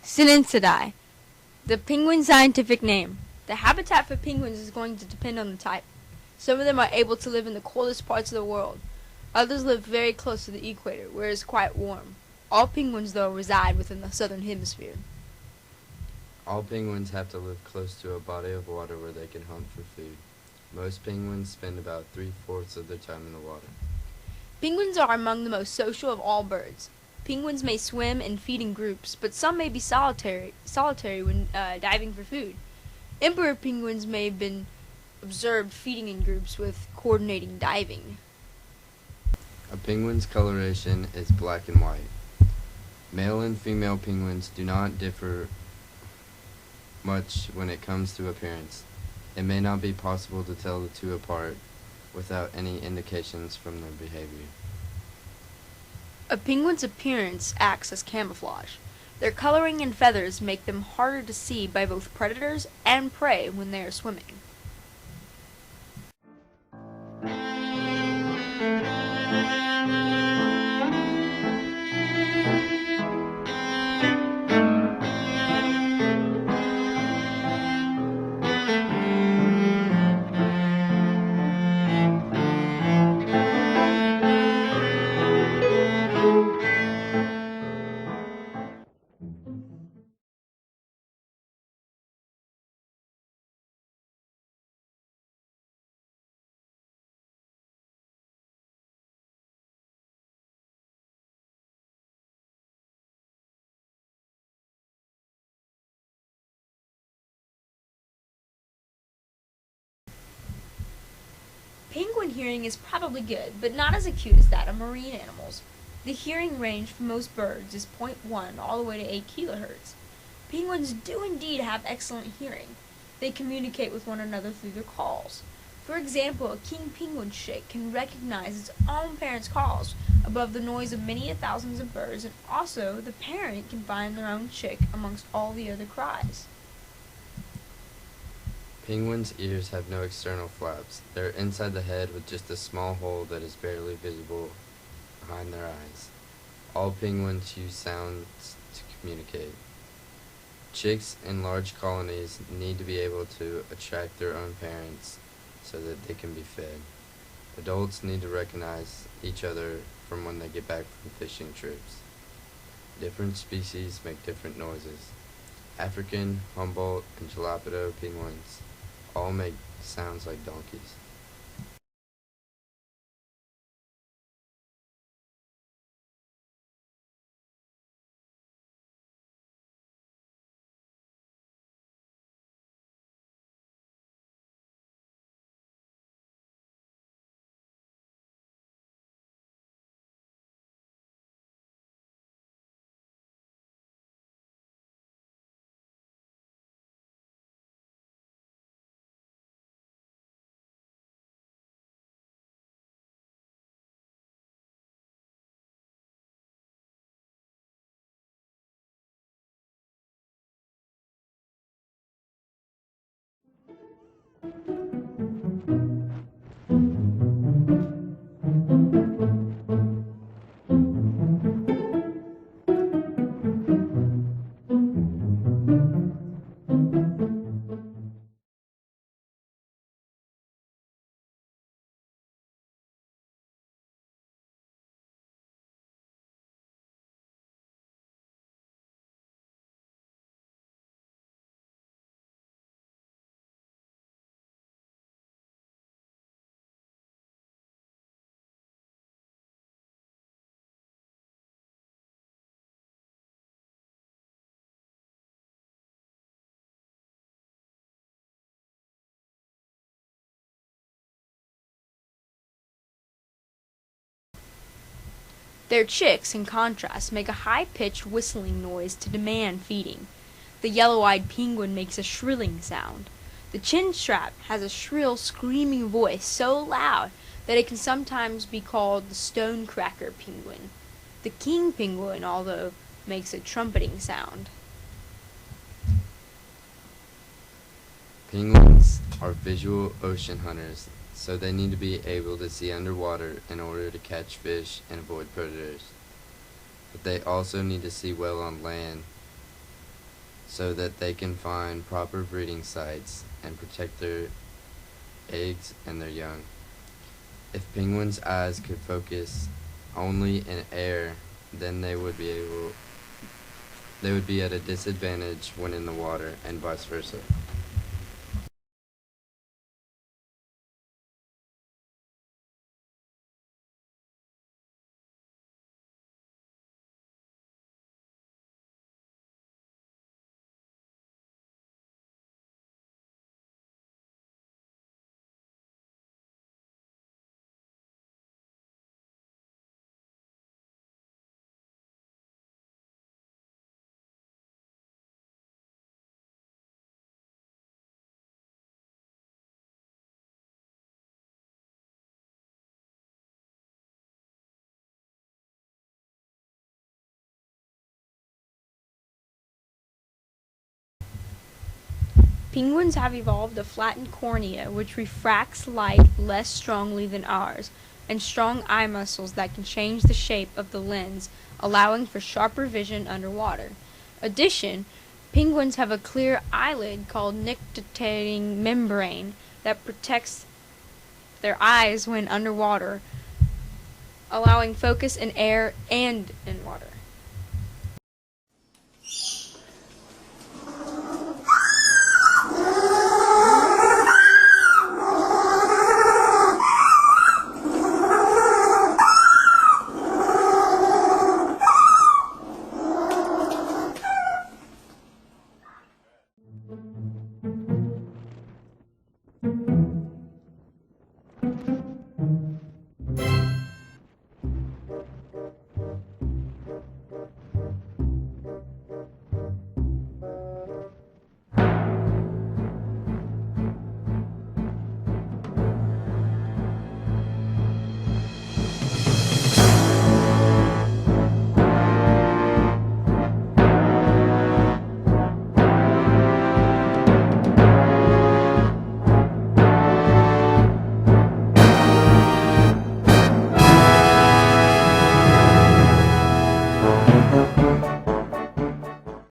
Cynincidae, the penguin scientific name. The habitat for penguins is going to depend on the type. Some of them are able to live in the coldest parts of the world. Others live very close to the equator, where it is quite warm. All penguins, though, reside within the southern hemisphere. All penguins have to live close to a body of water where they can hunt for food. Most penguins spend about 3/4 of their time in the water. Penguins are among the most social of all birds. Penguins may swim and feed in groups, but some may be solitary when diving for food. Emperor penguins may have been observed feeding in groups with coordinating diving. A penguin's coloration is black and white. Male and female penguins do not differ much when it comes to appearance. It may not be possible to tell the two apart without any indications from their behavior. A penguin's appearance acts as camouflage. Their coloring and feathers make them harder to see by both predators and prey when they are swimming. Penguin hearing is probably good, but not as acute as that of marine animals. The hearing range for most birds is 0.1 all the way to 8 kilohertz. Penguins do indeed have excellent hearing. They communicate with one another through their calls. For example, a king penguin chick can recognize its own parent's calls above the noise of many thousands of birds, and also the parent can find their own chick amongst all the other cries. Penguins' ears have no external flaps. They're inside the head with just a small hole that is barely visible behind their eyes. All penguins use sounds to communicate. Chicks in large colonies need to be able to attract their own parents so that they can be fed. Adults need to recognize each other from when they get back from fishing trips. Different species make different noises. African, Humboldt, and Jalapeno penguins all make sounds like donkeys. Their chicks, in contrast, make a high-pitched whistling noise to demand feeding. The yellow-eyed penguin makes a shrilling sound. The chinstrap has a shrill, screaming voice so loud that it can sometimes be called the stone-cracker penguin. The king penguin, although, makes a trumpeting sound. Penguins are visual ocean hunters, so they need to be able to see underwater in order to catch fish and avoid predators. But they also need to see well on land so that they can find proper breeding sites and protect their eggs and their young. If penguins' eyes could focus only in air, then they would be at a disadvantage when in the water, and vice versa. Penguins have evolved a flattened cornea which refracts light less strongly than ours, and strong eye muscles that can change the shape of the lens, allowing for sharper vision underwater. Addition, penguins have a clear eyelid called nictitating membrane that protects their eyes when underwater, allowing focus in air and in water.